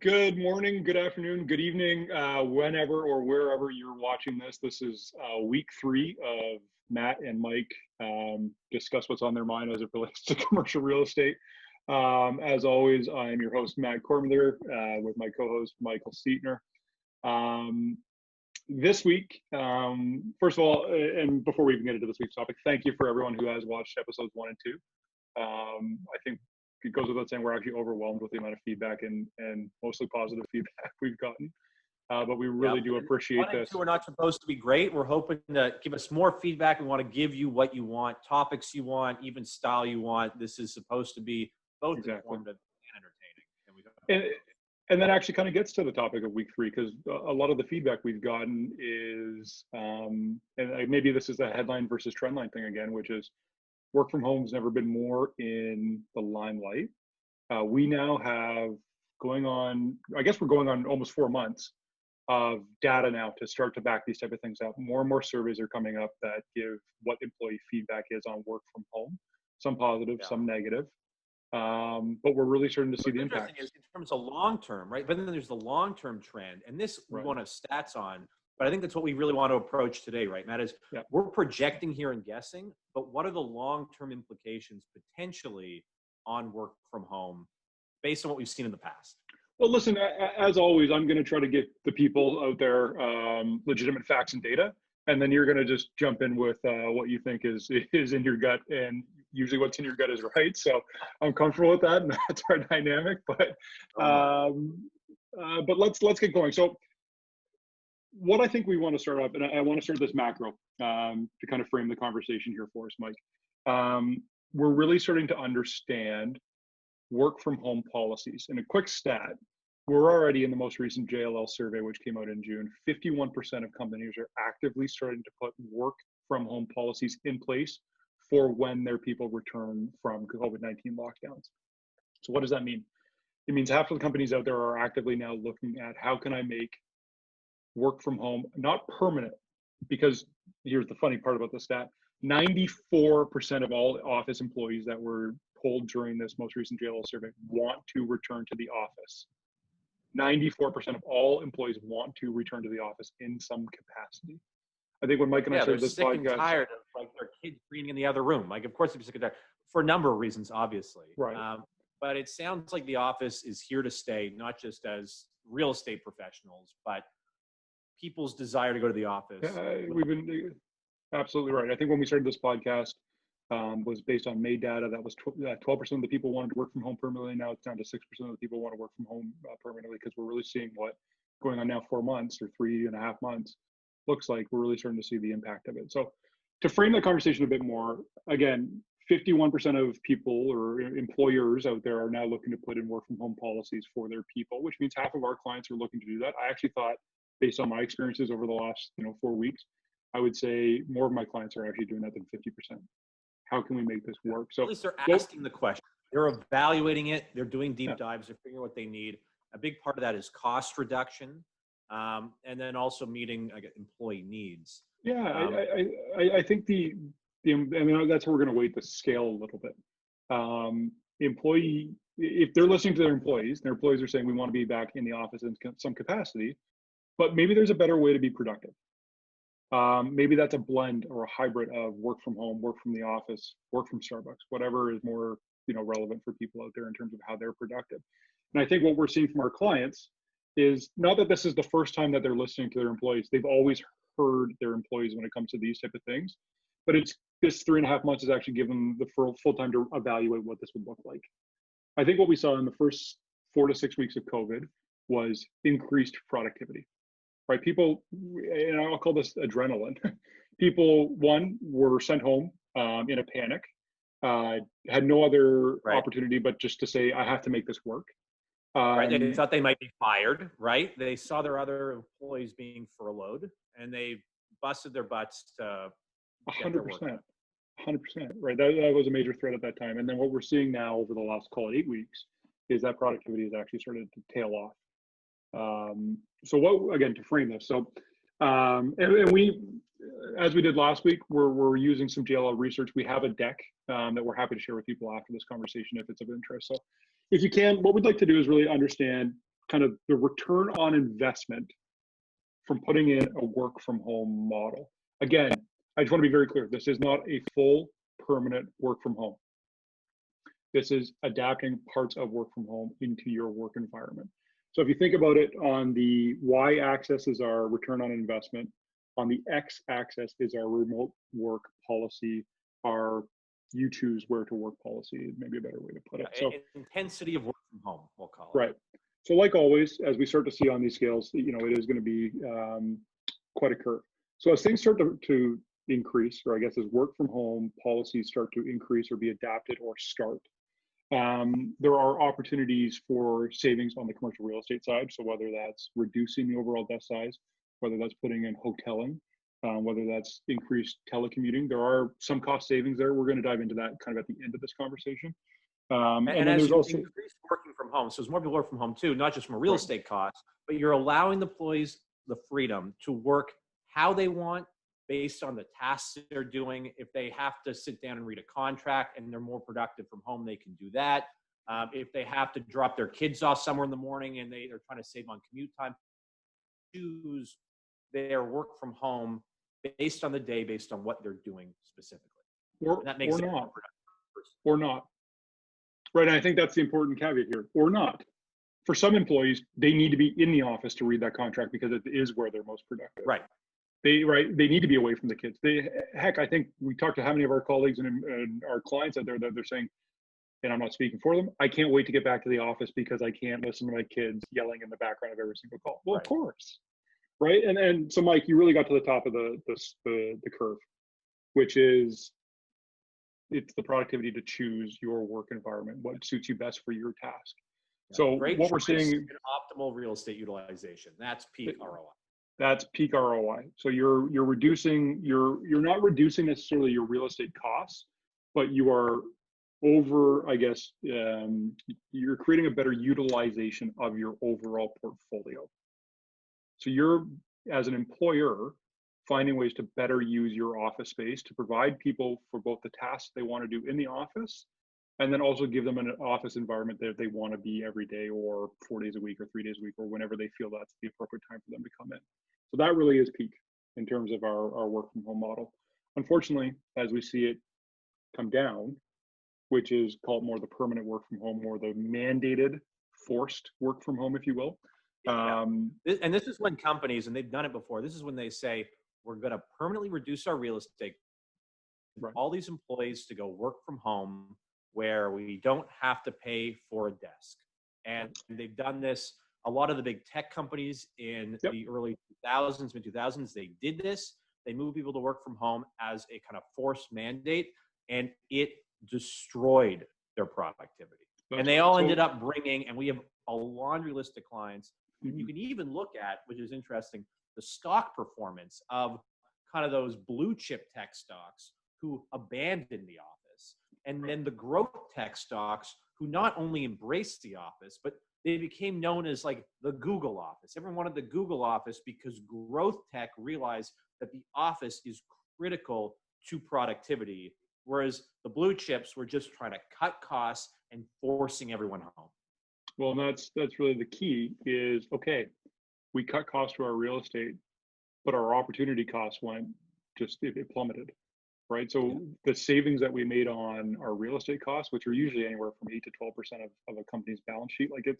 Good morning, good afternoon, good evening, whenever or wherever you're watching this. This is week 3 of Matt and Mike discuss what's on their mind as it relates to commercial real estate. As always, I'm your host, Matt Cormier, with my co-host, Michael Steitner. This week, first of all, and before we even get into this week's topic, thank you for everyone who has watched episodes 1 and 2. I think it goes without saying we're actually overwhelmed with the amount of feedback and mostly positive feedback we've gotten. But we really do appreciate 1 and this. 2 are not supposed to be great. We're hoping to give us more feedback. We want to give you what you want, topics you want, even style you want. This is supposed to be both informative and entertaining. And that actually kind of gets to the topic of week 3, because a lot of the feedback we've gotten is, and maybe this is the headline versus trendline thing again, which is work from home has never been more in the limelight. We now have going on, I guess we're going on almost 4 months of data now to start to back these type of things up. More and more surveys are coming up that give what employee feedback is on work from home, some positive, some negative. But we're really starting to see the impact. Is in terms of long-term, right? But then there's the long-term trend, and this we won't have stats on, but I think that's what we really want to approach today, right, Matt? Is we're projecting here and guessing, but what are the long-term implications potentially on work from home based on what we've seen in the past? Well, listen, as always, I'm going to try to get the people out there legitimate facts and data, and then you're going to just jump in with what you think is in your gut, and usually what's in your gut is right. So I'm comfortable with that, and that's our dynamic. But let's get going. So what I think we want to start off, and I want to start this macro to kind of frame the conversation here for us, Mike. We're really starting to understand work from home policies. And a quick stat, we're already in the most recent JLL survey, which came out in June, 51% of companies are actively starting to put work from home policies in place for when their people return from COVID-19 lockdowns. So what does that mean? It means half of the companies out there are actively now looking at how can I make work from home not permanent, because here's the funny part about the stat, 94% of all office employees that were polled during this most recent JLL survey want to return to the office. 94% of all employees want to return to the office in some capacity. I think when Mike and I started this podcast, sick and tired of like their kids reading in the other room. Like, of course, they're sick and tired for a number of reasons, obviously. Right. But it sounds like the office is here to stay, not just as real estate professionals, but people's desire to go to the office. We've been absolutely right. I think when we started this podcast was based on May data that was 12% of the people wanted to work from home permanently. Now it's down to 6% of the people want to work from home permanently, because we're really seeing what going on now 4 months or 3.5 months looks like. We're really starting to see the impact of it. So to frame the conversation a bit more, again, 51% of people or employers out there are now looking to put in work from home policies for their people, which means half of our clients are looking to do that. I actually thought, based on my experiences over the last 4 weeks, I would say more of my clients are actually doing that than 50%. How can we make this work? So at least they're asking the question. They're evaluating it. They're doing deep dives. They're figuring out what they need. A big part of that is cost reduction, and then also meeting employee needs. Yeah, I think that's where we're going to weight the scale a little bit. Employee, if they're listening to their employees are saying we want to be back in the office in some capacity, but maybe there's a better way to be productive. Maybe that's a blend or a hybrid of work from home, work from the office, work from Starbucks, whatever is more relevant for people out there in terms of how they're productive. And I think what we're seeing from our clients is not that this is the first time that they're listening to their employees. They've always heard their employees when it comes to these type of things, but it's this 3.5 months has actually given them the full time to evaluate what this would look like. I think what we saw in the first 4 to 6 weeks of COVID was increased productivity. Right, people, and I'll call this adrenaline. People, one, were sent home in a panic, had no other opportunity but just to say, I have to make this work. They thought they might be fired, right? They saw their other employees being furloughed, and they busted their butts to 100%, 100%, right? That was a major threat at that time. And then what we're seeing now over the last, call it 8 weeks, is that productivity has actually started to tail off. So what, again, to frame this, so and we, as we did last week, we're using some JLL research. We have a deck that we're happy to share with people after this conversation if it's of interest. So if you can, what we'd like to do is really understand kind of the return on investment from putting in a work from home model. Again, I just want to be very clear. This is not a full permanent work from home. This is adapting parts of work from home into your work environment. So if you think about it, on the y-axis is our return on investment. On the x-axis is our remote work policy, our you choose where to work policy, maybe a better way to put it. So intensity of work from home, we'll call it. Right. So like always, as we start to see on these scales, you know, it is going to be quite a curve. So as things start to increase, or I guess as work from home policies start to increase or be adapted or start, there are opportunities for savings on the commercial real estate side. So whether that's reducing the overall desk size, whether that's putting in hoteling, whether that's increased telecommuting, there are some cost savings there. We're going to dive into that kind of at the end of this conversation. And then as there's you also increase working from home, so as more people work from home too, not just from a real estate cost, but you're allowing the employees the freedom to work how they want based on the tasks they're doing. If they have to sit down and read a contract and they're more productive from home, they can do that. If they have to drop their kids off somewhere in the morning and they're trying to save on commute time, choose their work from home based on the day, based on what they're doing specifically. Or that makes or it not. more productive. Or not. Right, and I think that's the important caveat here, or not. For some employees, they need to be in the office to read that contract because it is where they're most productive. Right. They need to be away from the kids. Heck, I think we talked to how many of our colleagues and our clients out there that they're saying, and I'm not speaking for them, I can't wait to get back to the office because I can't listen to my kids yelling in the background of every single call. Well, right. Of course, right? And so, Mike, you really got to the top of the curve, which is it's the productivity to choose your work environment, what suits you best for your task. Yeah, so what we're seeing, optimal real estate utilization. That's peak ROI. That's peak ROI. So you're reducing you're not reducing necessarily your real estate costs, but you are you're creating a better utilization of your overall portfolio. So you're, as an employer, finding ways to better use your office space to provide people for both the tasks they want to do in the office, and then also give them an office environment that they want to be every day, or 4 days a week, or 3 days a week, or whenever they feel that's the appropriate time for them to come in. So that really is peak in terms of our work from home model. Unfortunately, as we see it come down, which is called more the permanent work from home, or the mandated forced work from home, if you will. And this is when companies, and they've done it before, this is when they say, we're going to permanently reduce our real estate, right, all these employees to go work from home where we don't have to pay for a desk. And they've done this. A lot of the big tech companies in the early 2000s, mid-2000s, they did this. They moved people to work from home as a kind of forced mandate, and it destroyed their productivity. And they all ended up bringing, and we have a laundry list of clients. You can even look at, which is interesting, the stock performance of kind of those blue chip tech stocks who abandoned the office, and then the growth tech stocks who not only embraced the office, but they became known as like the Google office. Everyone wanted the Google office because growth tech realized that the office is critical to productivity, whereas the blue chips were just trying to cut costs and forcing everyone home. Well, that's really the key is, okay, we cut costs to our real estate, but our opportunity costs it plummeted, right? So the savings that we made on our real estate costs, which are usually anywhere from 8 to 12% of a company's balance sheet, like I'm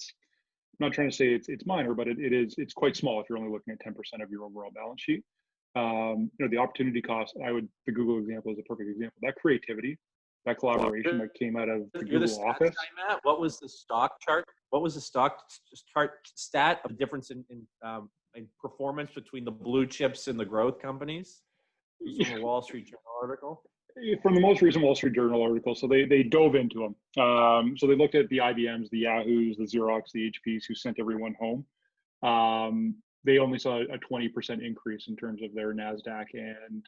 not trying to say it's minor, but it's quite small if you're only looking at 10% of your overall balance sheet. The opportunity cost, the Google example is a perfect example. That creativity, that collaboration that came out of the Google office. What was the stock chart? What was the stock chart stat of difference in performance between the blue chips and the growth companies? From the Wall Street Journal article? From the most recent Wall Street Journal article. So they dove into them. So they looked at the IBMs, the Yahoos, the Xerox, the HPs who sent everyone home. They only saw a 20% increase in terms of their NASDAQ and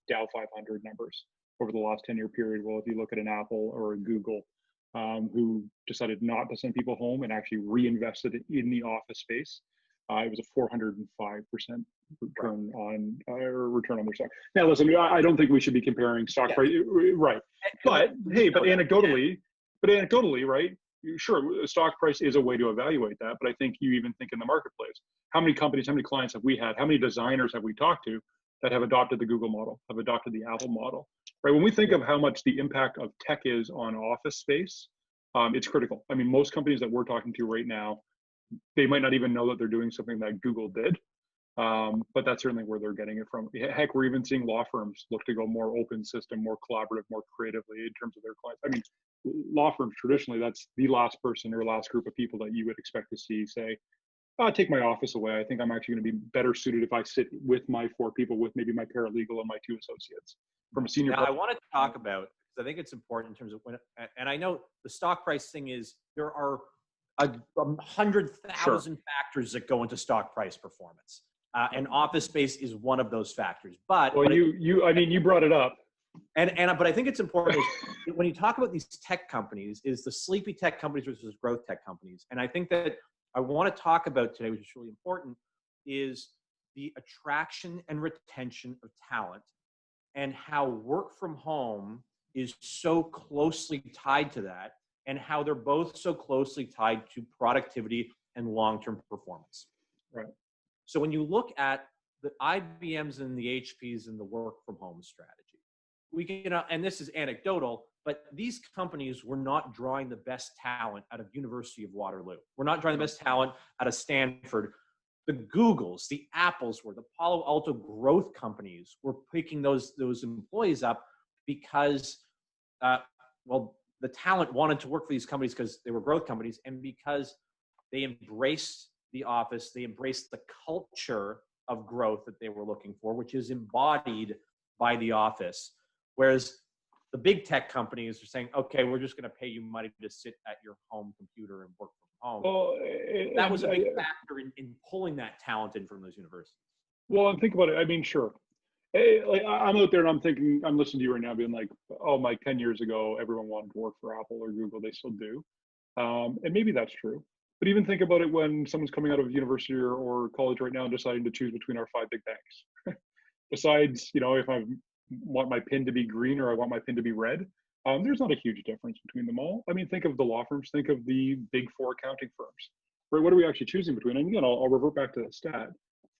Dow 500 numbers over the last 10-year period. Well, if you look at an Apple or a Google, who decided not to send people home and actually reinvested it in the office space, it was a 405% return on their stock. Now, listen, I don't think we should be comparing stock price, right? But hey, but anecdotally, right? sure, stock price is a way to evaluate that, but I think you even think in the marketplace, how many companies, how many clients have we had? How many designers have we talked to that have adopted the Google model, have adopted the Apple model, right? When we think of how much the impact of tech is on office space, it's critical. I mean, most companies that we're talking to right now, they might not even know that they're doing something that Google did, but that's certainly where they're getting it from. Heck, we're even seeing law firms look to go more open system, more collaborative, more creatively in terms of their clients. I mean, law firms traditionally, that's the last person or last group of people that you would expect to see say, take my office away. I think I'm actually going to be better suited if I sit with my 4 people, with maybe my paralegal and my 2 associates. From a senior. Now, I want to talk about, because I think it's important in terms of when, and I know the stock price thing is, there are 100,000 factors that go into stock price performance. And office space is one of those factors. But well, you brought it up. But I think it's important is when you talk about these tech companies, is the sleepy tech companies versus growth tech companies. And I think that I want to talk about today, which is really important, is the attraction and retention of talent, and how work from home is so closely tied to that, and how they're both so closely tied to productivity and long-term performance. Right. So when you look at the IBMs and the HPs and the work from home strategy, we can, and this is anecdotal, but these companies were not drawing the best talent out of University of Waterloo. We're not drawing the best talent out of Stanford. The Googles, the Apples, were the Palo Alto growth companies were picking those employees up because, the talent wanted to work for these companies because they were growth companies, and because they embraced the office, they embraced the culture of growth that they were looking for, which is embodied by the office. Whereas the big tech companies are saying, okay, we're just going to pay you money to sit at your home computer and work from home. Well, that was a big factor in pulling that talent in from those universities. Well, and think about it. I mean, sure. Like, I'm out there and I'm thinking, I'm listening to you right now being like, oh, Mike, 10 years ago, everyone wanted to work for Apple or Google. They still do. And maybe that's true. But even think about it when someone's coming out of university or college right now and deciding to choose between our 5 big banks. Besides, if I want my pin to be green or I want my pin to be red, there's not a huge difference between them all. I mean, think of the law firms, think of the big 4 accounting firms, right? What are we actually choosing between? And again, I'll revert back to the stat.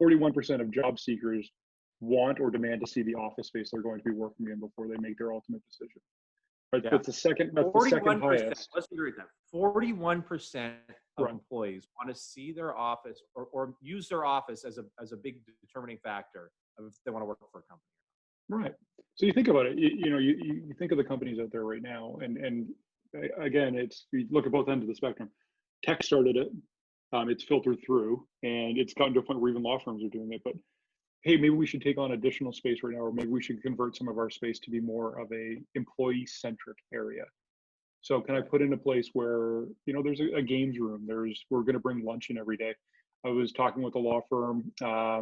41% of job seekers want or demand to see the office space they're going to be working in before they make their ultimate decision. Right? Yeah. That's the second highest. Let's agree with that. 41% of employees want to see their office or use their office as a big determining factor of if they want to work for a company. Right. So you think about it, you think of the companies out there right now, and again, you look at both ends of the spectrum. Tech started it, it's filtered through, and it's gotten to a point where even law firms are doing it. But hey, maybe we should take on additional space right now, or maybe we should convert some of our space to be more of a employee-centric area. So can I put in a place where, there's a games room, we're going to bring lunch in every day. I was talking with a law firm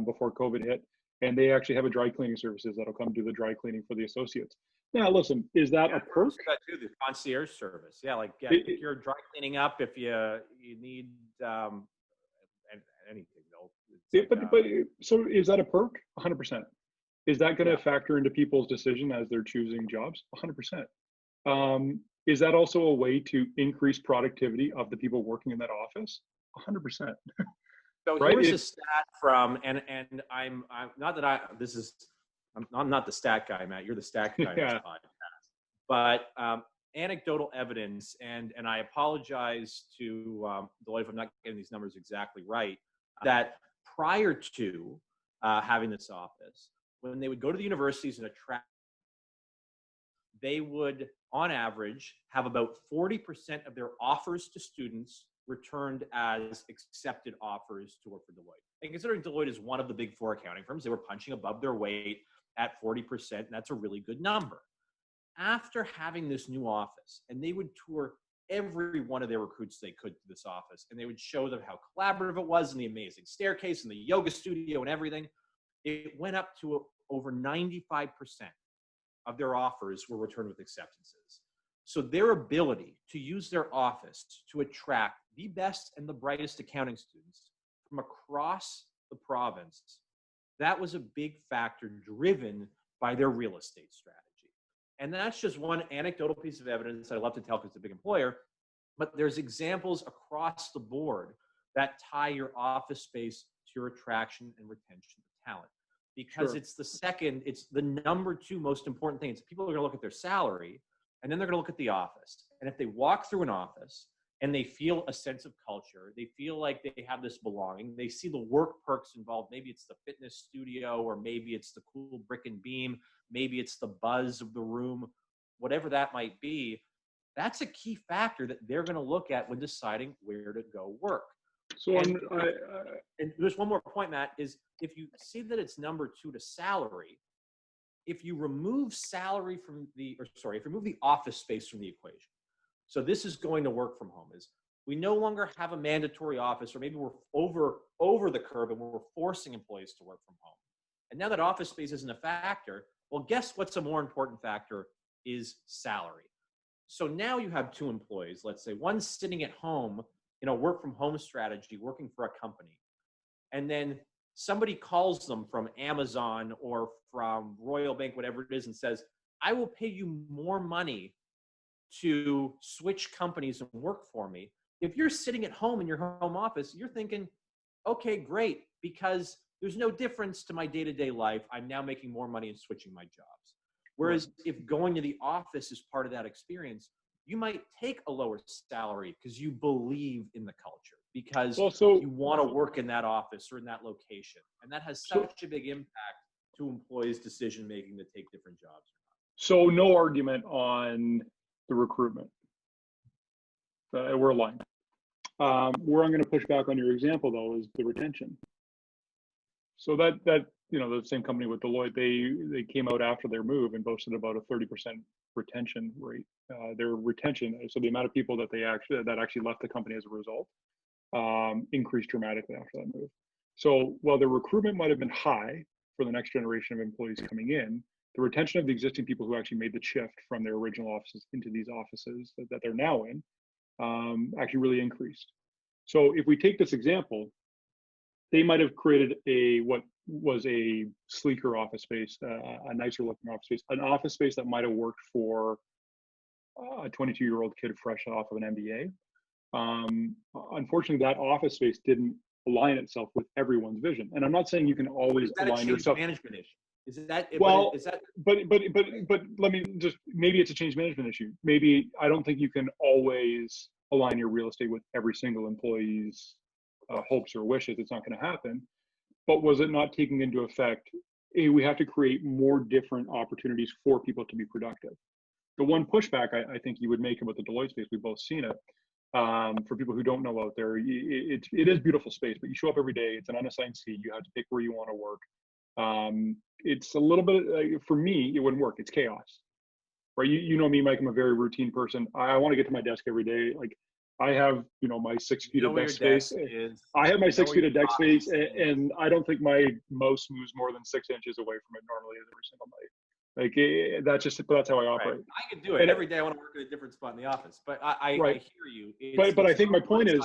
before COVID hit, and they actually have a dry cleaning services that'll come do the dry cleaning for the associates. Now, listen, is that a perk? That too, the concierge service. Yeah, if you're dry cleaning up, if you need anything, so is that a perk? 100%. Is that going to factor into people's decision as they're choosing jobs? 100%. Is that also a way to increase productivity of the people working in that office? 100%. So here's a stat from, and I'm not the stat guy, Matt. You're the stat guy on this podcast. But anecdotal evidence, and I apologize to Deloitte if I'm not getting these numbers exactly right, that prior to having this office, when they would go to the universities and attract, they would, on average, have about 40% of their offers to students returned as accepted offers to work for Deloitte. And considering Deloitte is one of the big 4 accounting firms, they were punching above their weight at 40%, and that's a really good number. After having this new office, and they would tour every one of their recruits they could to this office, and they would show them how collaborative it was and the amazing staircase and the yoga studio and everything, it went up to over 95% of their offers were returned with acceptances. So their ability to use their office to attract the best and the brightest accounting students from across the province, that was a big factor driven by their real estate strategy. And that's just one anecdotal piece of evidence I love to tell because it's a big employer. But there's examples across the board that tie your office space to your attraction and retention of talent. Because Sure. it's the number two most important thing. It's people are going to look at their salary, and then they're going to look at the office. And if they walk through an office and they feel a sense of culture, they feel like they have this belonging, they see the work perks involved. Maybe it's the fitness studio, or maybe it's the cool brick and beam, maybe it's the buzz of the room, whatever that might be. That's a key factor that they're going to look at when deciding where to go work. So and there's one more point, Matt, is if you see that it's number two to salary, if you remove salary if you remove the office space from the equation, so this is going to work from home, is we no longer have a mandatory office, or maybe we're over the curve and we're forcing employees to work from home. And now that office space isn't a factor, well, guess what's a more important factor is salary. So now you have two employees, let's say, one sitting at home in a work from home strategy, working for a company. And then somebody calls them from Amazon or from Royal Bank, whatever it is, and says, I will pay you more money to switch companies and work for me. If you're sitting at home in your home office, you're thinking, okay, great, because there's no difference to my day-to-day life. I'm now making more money and switching my jobs. Whereas if going to the office is part of that experience, you might take a lower salary because you believe in the culture, because you want to work in that office or in that location. And that has such a big impact to employees' decision-making to take different jobs. So no argument on the recruitment. We're aligned. Where I'm going to push back on your example, though, is the retention. So that the same company with Deloitte, they came out after their move and boasted about a 30% retention rate. Their retention, so the amount of people that actually left the company as a result, increased dramatically after that move. So while the recruitment might have been high for the next generation of employees coming in, the retention of the existing people who actually made the shift from their original offices into these offices that they're now in actually really increased. So if we take this example, they might have created what was a sleeker office space, a nicer looking office space, an office space that might have worked for a 22-year-old kid fresh off of an MBA. Unfortunately, that office space didn't align itself with everyone's vision. And I'm not saying you can always align yourself. Management issue. Is that well? But let me just, maybe it's a change management issue. Maybe I don't think you can always align your real estate with every single employee's hopes or wishes. It's not going to happen. But was it not taking into effect, we have to create more different opportunities for people to be productive? The one pushback I think you would make about the Deloitte space, we've both seen it, for people who don't know out there, it is beautiful space, but you show up every day, it's an unassigned seat, you have to pick where you want to work. It's a little bit, for me, it wouldn't work, it's chaos. Right? You know me, Mike, I'm a very routine person. I want to get to my desk every day. Like, I have, my 6 feet of desk space. I have my 6 feet of desk space, and I don't think my mouse moves more than 6 inches away from it normally every single night. Like, that's how I operate. Right. I could do it and every day. I want to work at a different spot in the office, but I hear you. But I think my point is,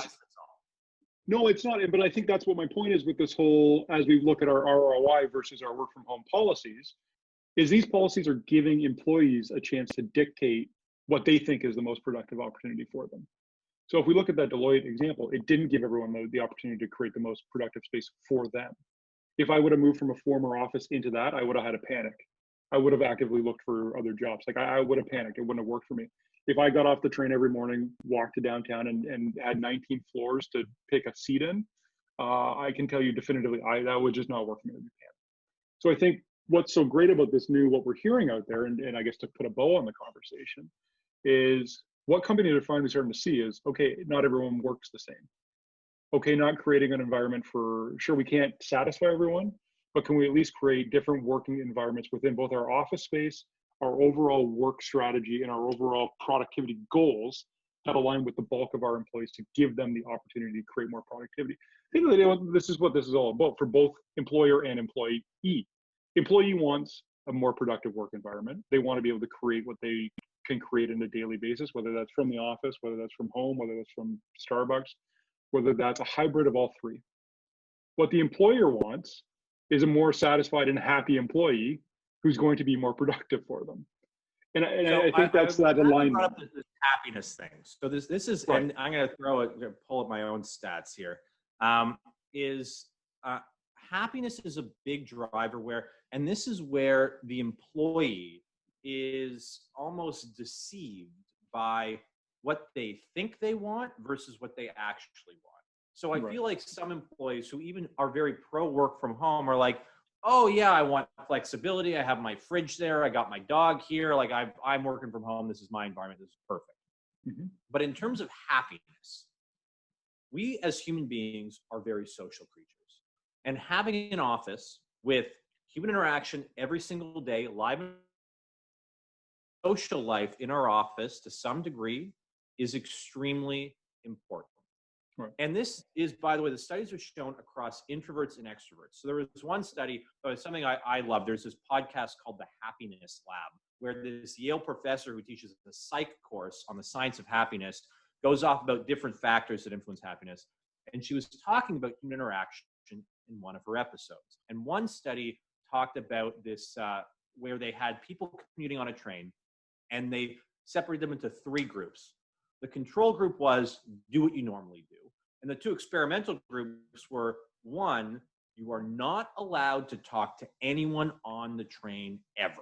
no, it's not. But I think that's what my point is with this whole, as we look at our ROI versus our work from home policies, is these policies are giving employees a chance to dictate what they think is the most productive opportunity for them. So if we look at that Deloitte example, it didn't give everyone the opportunity to create the most productive space for them. If I would have moved from a former office into that, I would have had a panic. I would have actively looked for other jobs. Like, I would have panicked. It wouldn't have worked for me. If I got off the train every morning, walked to downtown and had 19 floors to pick a seat in, I can tell you definitively, that would just not work for me. So I think what's so great about this what we're hearing out there, and I guess to put a bow on the conversation, is what companies are finally starting to see is, okay, not everyone works the same. Okay, not creating an environment sure, we can't satisfy everyone, but can we at least create different working environments within both our office space, our overall work strategy, and our overall productivity goals that align with the bulk of our employees to give them the opportunity to create more productivity. I think this is what this is all about for both employer and employee. Employee wants a more productive work environment. They want to be able to create what they can create on a daily basis, whether that's from the office, whether that's from home, whether that's from Starbucks, whether that's a hybrid of all three. What the employer wants is a more satisfied and happy employee who's going to be more productive for them. I think that's that alignment. Brought up this happiness thing. So this is, right. And I'm going to pull up my own stats here. Happiness is a big driver and this is where the employee is almost deceived by what they think they want versus what they actually want. So I feel like some employees who even are very pro work from home are like, oh yeah, I want flexibility. I have my fridge there. I got my dog here. Like I'm working from home. This is my environment. This is perfect. Mm-hmm. But in terms of happiness, we as human beings are very social creatures. And having an office with human interaction every single day, live social life in our office to some degree is extremely important. Right. And this is, by the way, the studies are shown across introverts and extroverts. So there was one study, something I love. There's this podcast called The Happiness Lab, where this Yale professor who teaches the psych course on the science of happiness goes off about different factors that influence happiness. And she was talking about human interaction in one of her episodes. And one study talked about this, where they had people commuting on a train, and they separated them into 3 groups. The control group was do what you normally do. And the 2 experimental groups were, 1, you are not allowed to talk to anyone on the train ever.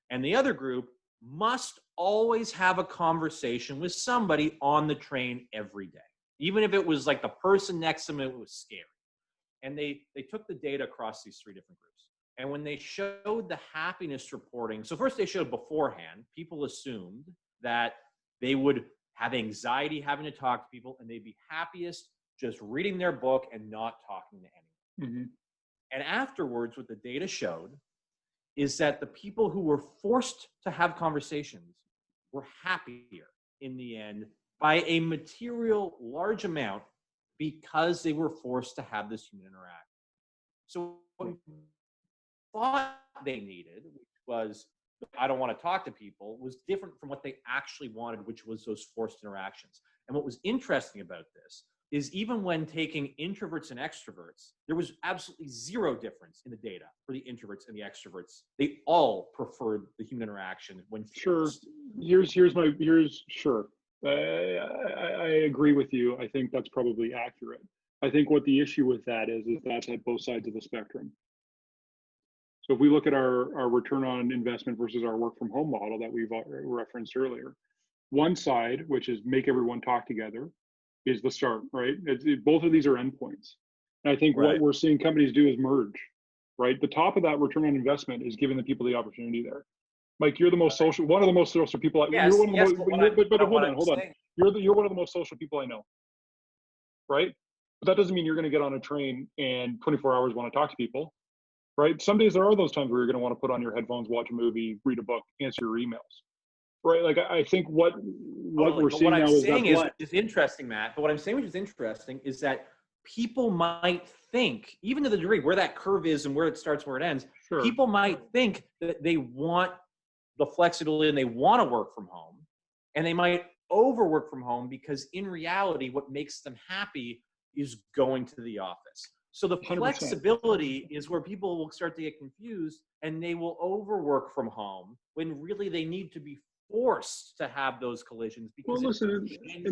And the other group must always have a conversation with somebody on the train every day. Even if it was like the person next to them, it was scary. And they took the data across these 3 different groups. And when they showed the happiness reporting, so first they showed beforehand, people assumed that they would have anxiety having to talk to people, and they'd be happiest just reading their book and not talking to anyone. Mm-hmm. And afterwards, what the data showed is that the people who were forced to have conversations were happier in the end by a material large amount because they were forced to have this human interaction. So what we thought they needed, which was, I don't want to talk to people, was different from what they actually wanted, which was those forced interactions. And what was interesting about this is even when taking introverts and extroverts, there was absolutely 0 difference in the data for the introverts and the extroverts. They all preferred the human interaction when forced. Sure. I agree with you. I think that's probably accurate. I think what the issue with that is that's at both sides of the spectrum. So if we look at our return on investment versus our work from home model that we've referenced earlier, one side, which is make everyone talk together, is the start, right? Both of these are endpoints. And I think what we're seeing companies do is merge, right? The top of that return on investment is giving the people the opportunity there. Mike, you're the most social, one of the most social people. You're one of the most, but hold on. You're one of the most social people I know, right? But that doesn't mean you're going to get on a train and 24 hours want to talk to people. Right? Some days there are those times where you're going to want to put on your headphones, watch a movie, read a book, answer your emails. Right? Like I think what we're seeing now is is interesting, Matt. But what I'm saying, which is interesting, is that people might think, even to the degree where that curve is and where it starts, where it ends, people might think that they want the flexibility and they want to work from home, and they might overwork from home because in reality, what makes them happy is going to the office. So the 100%. Flexibility is where people will start to get confused and they will overwork from home when really they need to be forced to have those collisions because it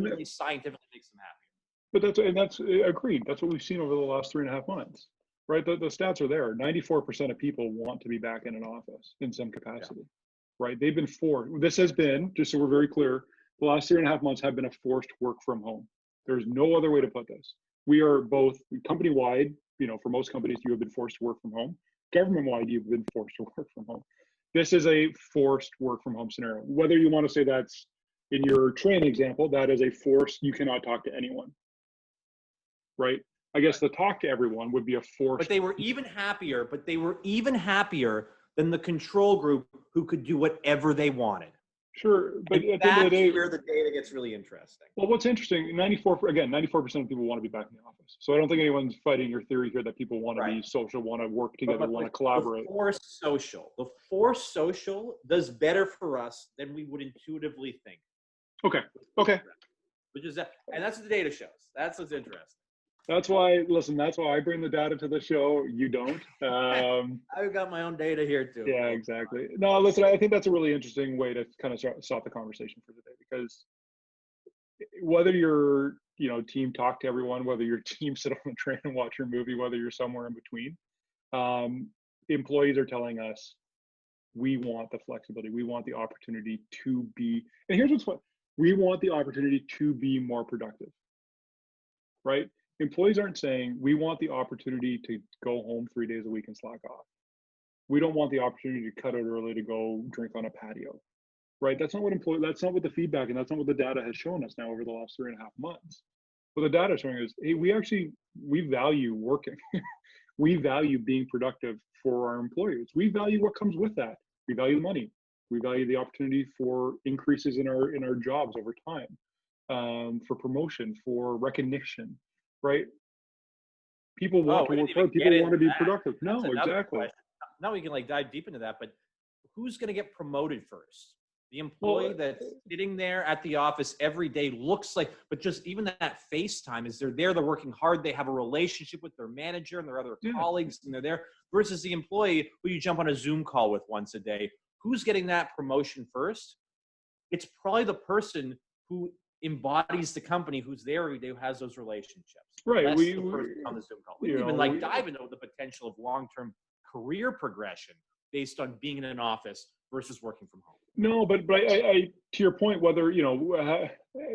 really scientifically makes them happy. But that's agreed. That's what we've seen over the last 3.5 months, right? The stats are there. 94% of people want to be back in an office in some capacity, right? They've been forced. This has been, just so we're very clear, the last 3.5 months have been a forced work from home. There's no other way to put this. We are both company-wide, for most companies, you have been forced to work from home. Government-wide, you've been forced to work from home. This is a forced work from home scenario. Whether you want to say that's, in your train example, that is a force, you cannot talk to anyone, right? I guess the talk to everyone would be a force. But they were even happier, than the control group who could do whatever they wanted. Sure, but at the end of the day, where the data gets really interesting. Well, what's interesting, 94% of people want to be back in the office. So I don't think anyone's fighting your theory here that people want to be social, want to work together, want to collaborate. The force social does better for us than we would intuitively think. Okay. Which is that, and that's what the data shows. That's what's interesting. That's why, listen, that's why I bring the data to the show. You don't. I've got my own data here too. Yeah, exactly. No, listen, I think that's a really interesting way to kind of start the conversation for today, because whether you're, team talk to everyone, whether your team sit on the train and watch your movie, whether you're somewhere in between, um, employees are telling us we want the flexibility, we want the opportunity to be, and here's what's fun, we want the opportunity to be more productive, right? Employees aren't saying we want the opportunity to go home 3 days a week and slack off. We don't want the opportunity to cut out early to go drink on a patio, right? That's not what the feedback, and that's not what the data has shown us now over the last 3.5 months. What the data is showing is, hey, we value working. We value being productive for our employers. We value what comes with that. We value the money. We value the opportunity for increases in our jobs over time, for promotion, for recognition, right? People want to work hard. People want to be productive. No, exactly. Question. Now we can dive deep into that, but who's going to get promoted first? The employee that's sitting there at the office every day looks like, but just even that FaceTime is they're working hard. They have a relationship with their manager and their other colleagues, and they're there, versus the employee who you jump on a Zoom call with once a day. Who's getting that promotion first? It's probably the person who embodies the company, who's there every day, who has those relationships. Right. That's the person on the Zoom call. We didn't even dive into the potential of long-term career progression based on being in an office versus working from home. No, but I to your point, whether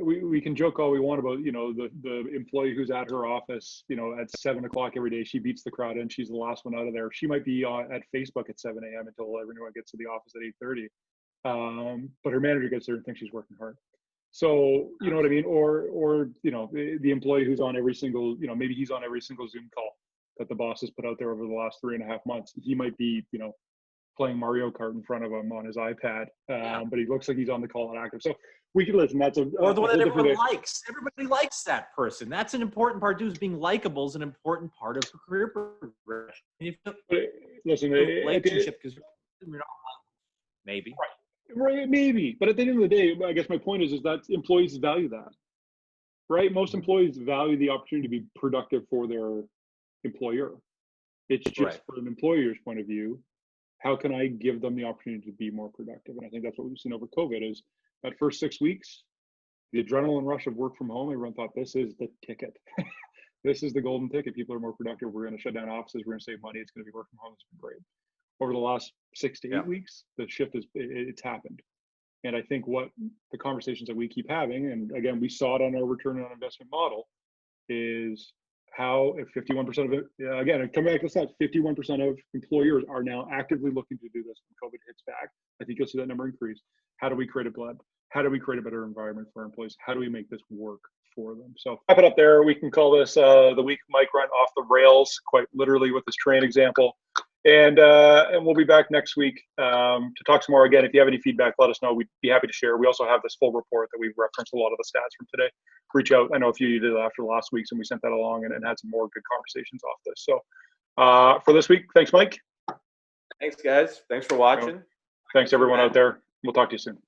we can joke all we want about the employee who's at her office at 7 o'clock every day, she beats the crowd and she's the last one out of there. She might be at Facebook at 7 a.m. until everyone gets to the office at 8:30, but her manager gets there and thinks she's working hard. So you know what I mean, or the employee who's on every single maybe he's on every single Zoom call that the boss has put out there over the last 3.5 months. He might be playing Mario Kart in front of him on his iPad, but he looks like he's on the call and active. So we can listen. That's or the one that everyone likes. Everybody likes that person. That's an important part too. Is being likable is an important part of career progression. Listen, relationship because maybe right, maybe. But at the end of the day, I guess my point is that employees value that, right? Most employees value the opportunity to be productive for their employer. It's just from an employer's point of view, how can I give them the opportunity to be more productive? And I think that's what we've seen over COVID is that first 6 weeks, the adrenaline rush of work from home, everyone thought this is the ticket. This is the golden ticket. People are more productive. We're going to shut down offices. We're going to save money. It's going to be work from home. It's been great. Over the last 6 to 8 weeks, the shift it's happened. And I think what the conversations that we keep having, and again, we saw it on our return on investment model, is how if 51% of it, again, come back to that, 51% of employers are now actively looking to do this when COVID hits back. I think you'll see that number increase. How do we create a blend? How do we create a better environment for our employees? How do we make this work for them? So wrap it up there. We can call this the week Mike went off the rails, quite literally with this train example. And we'll be back next week to talk some more. Again, if you have any feedback, let us know. We'd be happy to share. We also have this full report that we've referenced a lot of the stats from today. Reach out. I know a few of you did it after last week's, and we sent that along and had some more good conversations off this. So for this week, thanks, Mike. Thanks, guys. Thanks for watching. Thanks, everyone out there. We'll talk to you soon.